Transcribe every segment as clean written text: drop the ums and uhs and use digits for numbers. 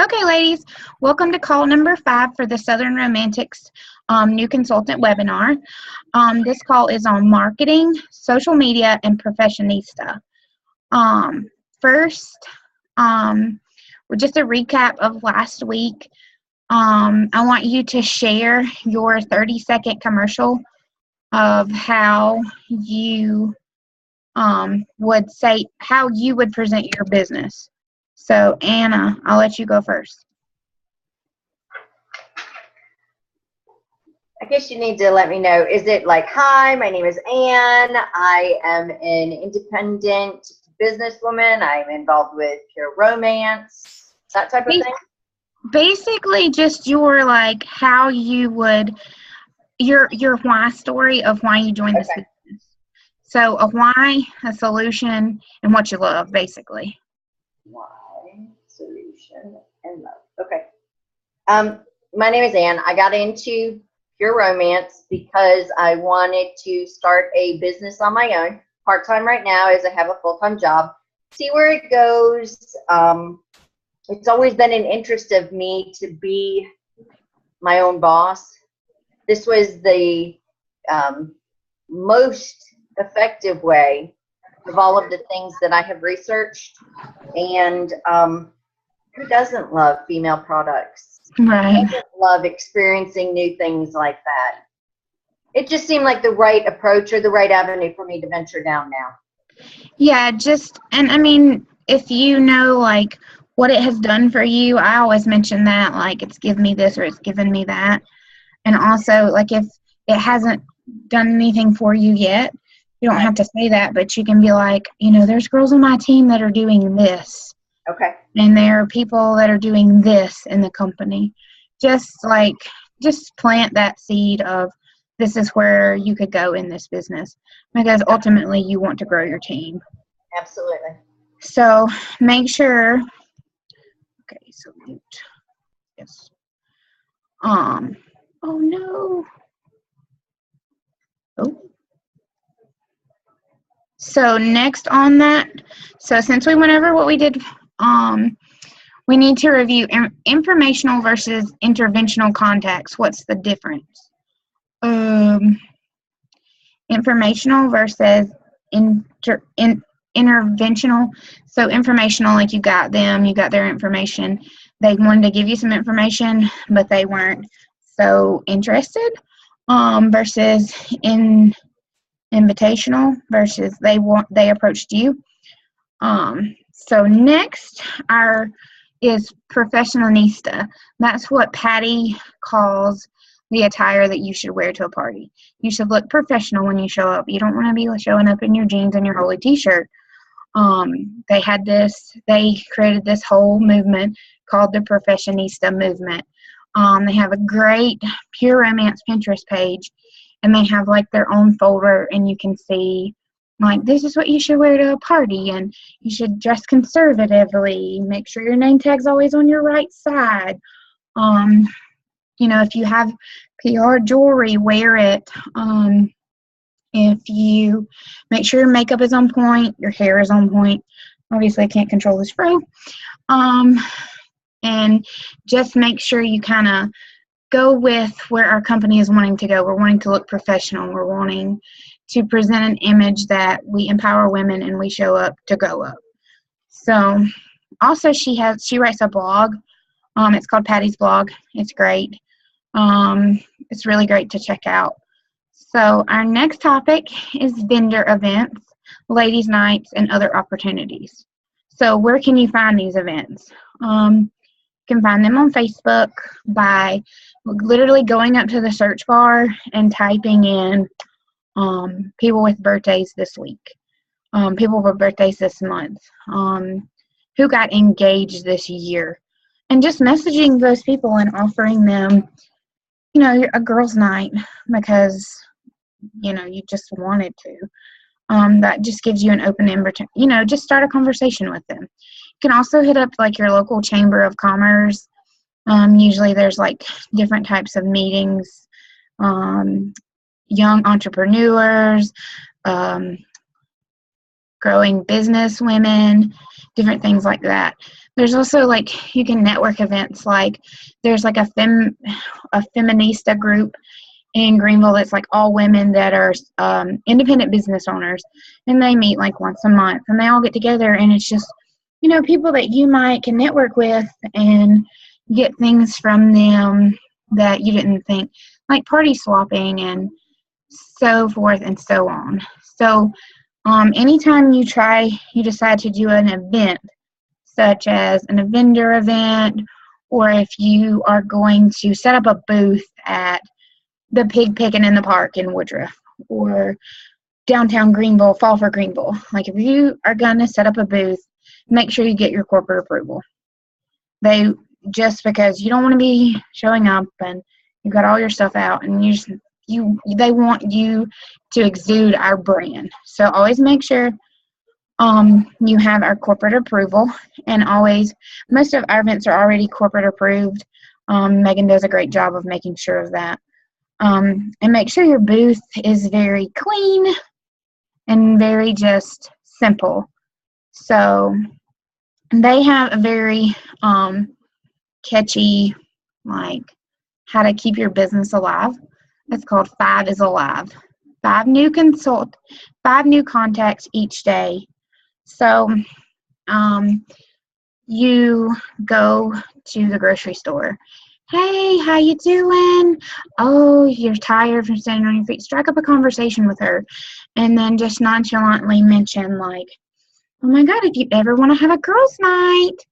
Okay, ladies, welcome to call number 5 for the Southern Romantics new consultant webinar. This call is on marketing, social media, and professionista. First, just a recap of last week. I want you to share your 30-second commercial of how you would present your business. So, Anna, I'll let you go first. I guess you need to let me know. Is it like, hi, my name is Ann. I am an independent businesswoman. I'm involved with Pure Romance, that type of thing? Basically, just your, like, how you would, your why story of why you joined this business. So, a why, a solution, and what you love, basically. Why, solution, and love. Okay. My name is Ann. I got into Pure Romance because I wanted to start a business on my own, part-time right now, as I have a full-time job. See where it goes. It's always been an interest of me to be my own boss. This was the most effective way of all of the things that I have researched. And who doesn't love female products? Right. Who doesn't love experiencing new things like that? It just seemed like the right approach or the right avenue for me to venture down now. Yeah, and I mean, if you know, like, what it has done for you, I always mention that, like, it's given me this or it's given me that. And also, like, if it hasn't done anything for you yet, you don't have to say that, but you can be like, you know, there's girls on my team that are doing this. Okay. And there are people that are doing this in the company. Just plant that seed of this is where you could go in this business, because ultimately you want to grow your team. Absolutely. So make sure, okay, so mute. Yes. Oh no. Oh. So next on that, so since we went over what we did, we need to review informational versus interventional contacts. What's the difference? Informational versus interventional. So informational, like you got their information. They wanted to give you some information, but they weren't so interested. Versus invitational, versus they approached you. So next is professionista. That's what Patty calls the attire that you should wear to a party. You should look professional when you show up. You don't want to be showing up in your jeans and your holy t-shirt. They created this whole movement called the Professionista movement. They have a great Pure Romance Pinterest page, and they have like their own folder, and you can see, like, this is what you should wear to a party, and you should dress conservatively. Make sure your name tag's always on your right side. You know, if you have PR jewelry, wear it. If you make sure your makeup is on point, your hair is on point. Obviously, I can't control this fro. And just make sure you kind of go with where our company is wanting to go. We're wanting to look professional. We're wanting to present an image that we empower women and we show up to go up. So also she writes a blog. It's called Patty's Blog. It's great. It's really great to check out. So our next topic is vendor events, ladies' nights, and other opportunities. So where can you find these events? You can find them on Facebook by literally going up to the search bar and typing in people with birthdays this week, people with birthdays this month, who got engaged this year, and just messaging those people and offering them, you know, a girls' night because, you know, you just wanted to. That just gives you an open invitation, you know, just start a conversation with them. You can also hit up like your local chamber of commerce. Usually there's like different types of meetings, young entrepreneurs, growing business women, different things like that. There's also like you can network events, like there's like a feminista group in Greenville that's like all women that are independent business owners, and they meet like once a month and they all get together, and it's just, you know, people that you might can network with and get things from them that you didn't think, like party swapping and so forth and so on. So anytime you decide to do an event, such as an vendor event, or if you are going to set up a booth at the pig picking in the park in Woodruff, or downtown Greenville, Fall for Greenville. Like if you are going to set up a booth, make sure you get your corporate approval. Just because you don't want to be showing up and you've got all your stuff out and they want you to exude our brand. So always make sure you have our corporate approval, and most of our events are already corporate approved. Megan does a great job of making sure of that. And make sure your booth is very clean and very just simple. So they have a very catchy, like, how to keep your business alive. It's called 5 is Alive. 5 new contacts each day. So you go to the grocery store. Hey, how you doing? Oh, you're tired from standing on your feet. Strike up a conversation with her, and then just nonchalantly mention, like, oh my God, if you ever want to have a girls' night,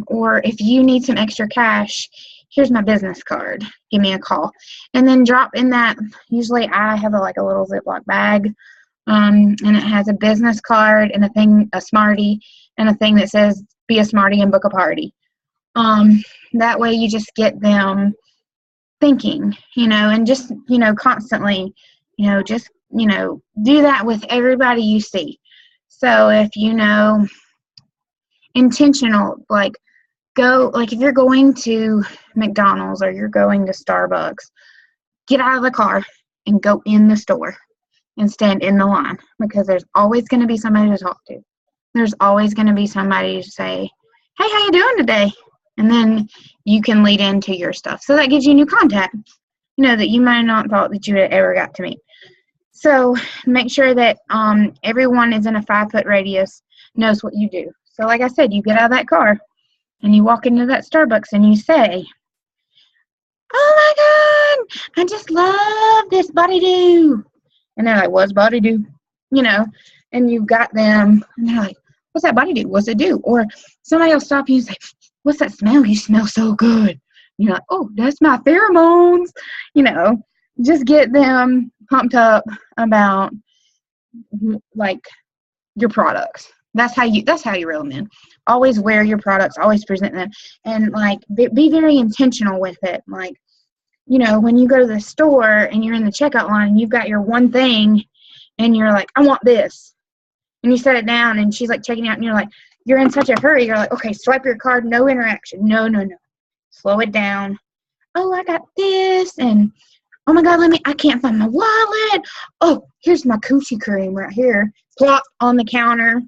or if you need some extra cash, here's my business card. Give me a call. And then drop in that. Usually I have a little Ziploc bag, and it has a business card and a Smartie, and a thing that says, be a Smartie and book a party. That way you just get them thinking, and just, constantly, just, do that with everybody you see. So if, intentional, if you're going to McDonald's or you're going to Starbucks, get out of the car and go in the store and stand in the line, because there's always going to be somebody to talk to. There's always going to be somebody to say, hey, how you doing today? And then you can lead into your stuff. So that gives you new contact, that you might not thought that you had ever got to meet. So make sure that everyone is in a 5-foot radius, knows what you do. So like I said, you get out of that car and you walk into that Starbucks and you say, oh my God, I just love this Body Dew. And they're like, what's Body Dew? And you've got them, and they're like, what's that Body Dew? What's it do? Or somebody will stop you and say, what's that smell? You smell so good. And you're like, oh, that's my pheromones. Just get them pumped up about your products. That's how you reel them in. Always wear your products, always present them, and be very intentional with it. When you go to the store and you're in the checkout line and you've got your one thing and you're like, I want this. And you set it down and she's checking out and you're in such a hurry. You're like, okay, swipe your card, no interaction. No. Slow it down. Oh, I got this. And oh my God, I can't find my wallet. Oh, here's my coochie cream right here. Plop on the counter.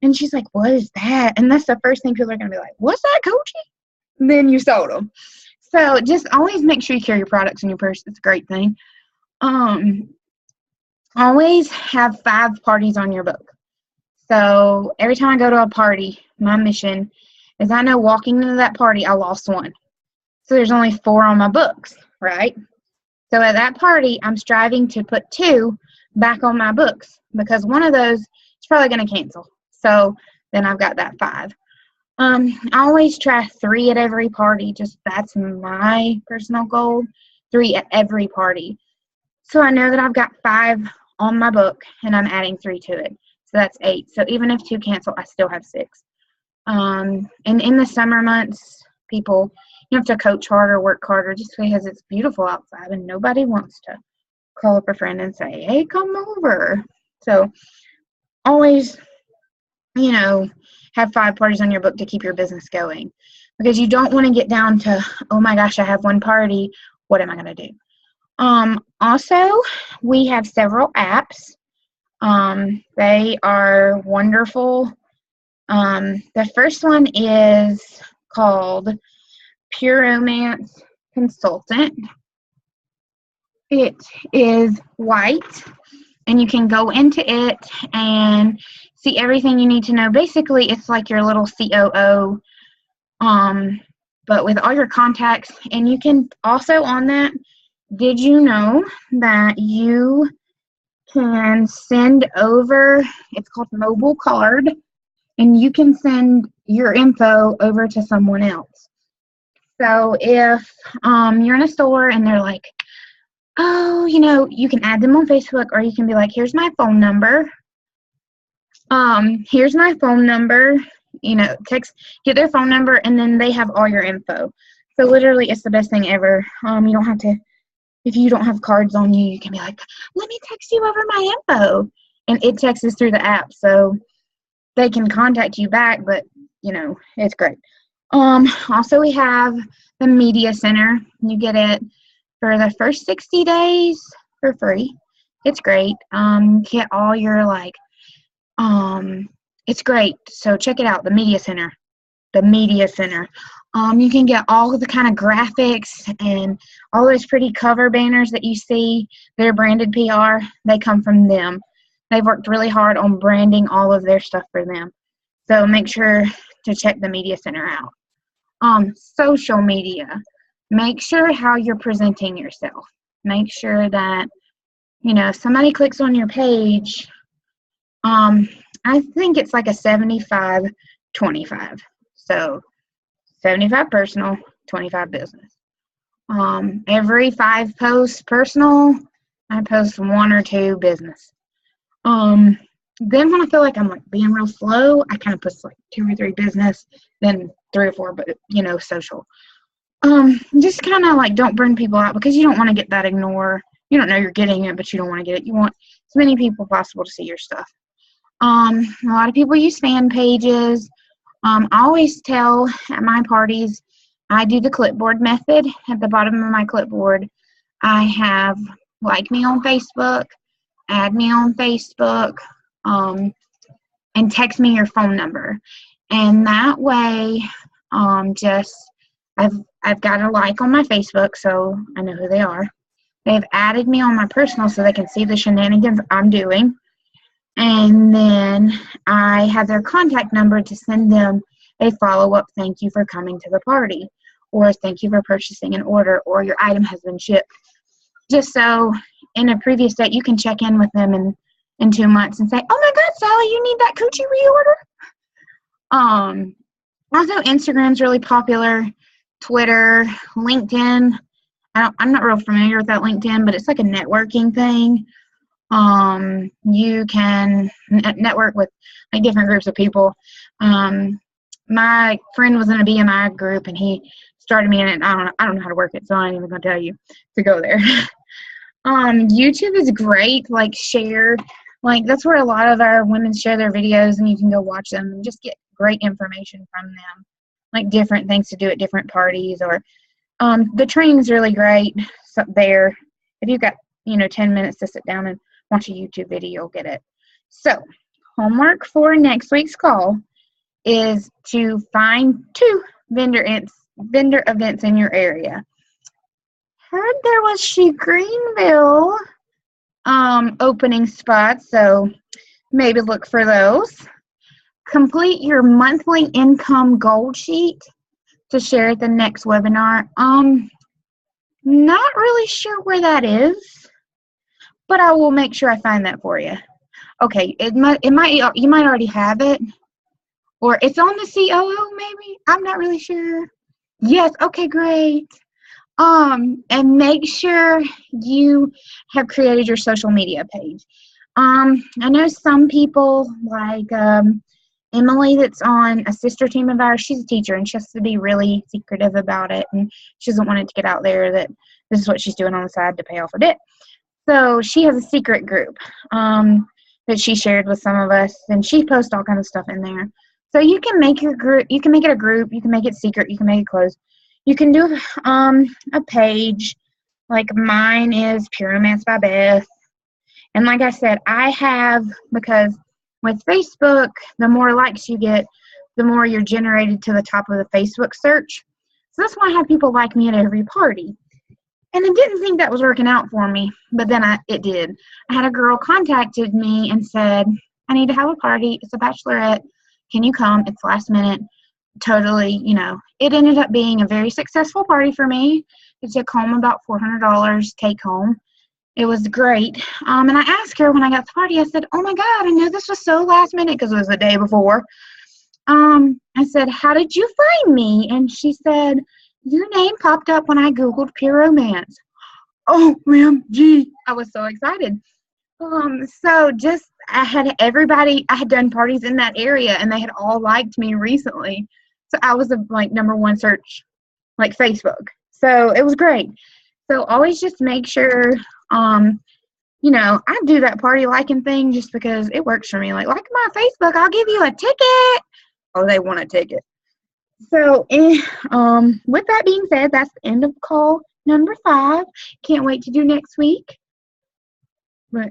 And she's like, what is that? And that's the first thing people are going to be like, what's that, coochie? And then you sold them. So just always make sure you carry your products in your purse. It's a great thing. Always have 5 parties on your book. So every time I go to a party, my mission is, I know walking into that party, I lost 1. So there's only 4 on my books, right? So at that party, I'm striving to put 2 back on my books, because one of those is probably going to cancel. So then I've got that 5. I always try 3 at every party. Just that's my personal goal, 3 at every party. So I know that I've got 5 on my book, and I'm adding 3 to it. So that's 8. So even if 2 cancel, I still have 6. And in the summer months, people, you have to coach harder, work harder, just because it's beautiful outside and nobody wants to call up a friend and say, hey, come over. So always, have 5 parties on your book to keep your business going, because you don't want to get down to, oh my gosh, I have 1 party. What am I going to do? Also, we have several apps. They are wonderful. The first one is called Pure Romance Consultant. It is white, and you can go into it and see everything you need to know. Basically, it's like your little COO, but with all your contacts. And you can also, on that, did you know that you can send over, it's called mobile card, and you can send your info over to someone else. So if you're in a store and they're like, oh, you can add them on Facebook, or you can be like, here's my phone number. Here's my phone number. Get their phone number, and then they have all your info. So literally, it's the best thing ever. You don't have to, if you don't have cards on you, you can be like, let me text you over my info. And it texts through the app, so they can contact you back, but, it's great. Also, we have the Media Center. You get it for the first 60 days for free. It's great. Get all your, it's great. So check it out, the Media Center. The Media Center. You can get all of the kind of graphics and all those pretty cover banners that you see. They're branded PR. They come from them. They've worked really hard on branding all of their stuff for them. So make sure to check the Media Center out. Social media. Make sure how you're presenting yourself. Make sure that, if somebody clicks on your page, I think it's like a 75-25. So 75 personal, 25 business. Every 5 posts personal, I post 1 or 2 business. Then when I feel like I'm being real slow, I kind of post 2 or 3 business, then 3 or 4, but social. Just kind of don't burn people out, because you don't want to get that ignore. You don't know you're getting it, but you don't want to get it. You want as many people possible to see your stuff. A lot of people use fan pages. I always tell at my parties, I do the clipboard method. At the bottom of my clipboard, I have like me on Facebook, add me on Facebook, and text me your phone number. And that way, I've got a like on my Facebook, so I know who they are. They've added me on my personal so they can see the shenanigans I'm doing. And then I have their contact number to send them a follow-up thank you for coming to the party, or thank you for purchasing an order, or your item has been shipped. Just so in a previous date, you can check in with them in 2 months and say, oh my God, Sally, you need that coochie reorder? Also, Instagram's really popular, Twitter, LinkedIn. I'm not real familiar with that LinkedIn, but it's like a networking thing. You can network with different groups of people. My friend was in a BMI group, and he started me in it. I don't know how to work it, so I ain't even gonna tell you to go there. YouTube is great. Share, that's where a lot of our women share their videos, and you can go watch them and just get great information from them, different things to do at different parties. Or the training's really great. So there, if you've got 10 minutes to sit down and watch a YouTube video, you'll get it. So homework for next week's call is to find 2 vendor events in your area. Heard there was She Greenville opening spots, so maybe look for those. Complete your monthly income goal sheet to share at the next webinar. Not really sure where that is, but I will make sure I find that for you. Okay, you might already have it, or it's on the COO maybe. I'm not really sure. Yes, okay, great. And make sure you have created your social media page. I know some people Emily, that's on a sister team of ours. She's a teacher, and she has to be really secretive about it, and she doesn't want it to get out there that this is what she's doing on the side to pay off her debt. So she has a secret group that she shared with some of us, and she posts all kinds of stuff in there. So you can make your group. You can make it a group. You can make it secret. You can make it closed. You can do a page. Like mine is Pure Romance by Beth, And like I said, I have, because with Facebook, the more likes you get, the more you're generated to the top of the Facebook search. So that's why I have people like me at every party. And I didn't think that was working out for me, but then it did. I had a girl contacted me and said, I need to have a party. It's a bachelorette. Can you come? It's last minute. Totally, it ended up being a very successful party for me. It took home about $400 take home. It was great. And I asked her when I got to the party, I said, oh my God, I know this was so last minute because it was the day before. I said, how did you find me? And she said, your name popped up when I Googled Pure Romance. OMG. I was so excited. I had done parties in that area and they had all liked me recently. So I was number one search, Facebook. So it was great. So always just make sure, I do that party liking thing just because it works for me. Like my Facebook, I'll give you a ticket. Oh, they want a ticket. So, with that being said, that's the end of call number 5. Can't wait to do next week. But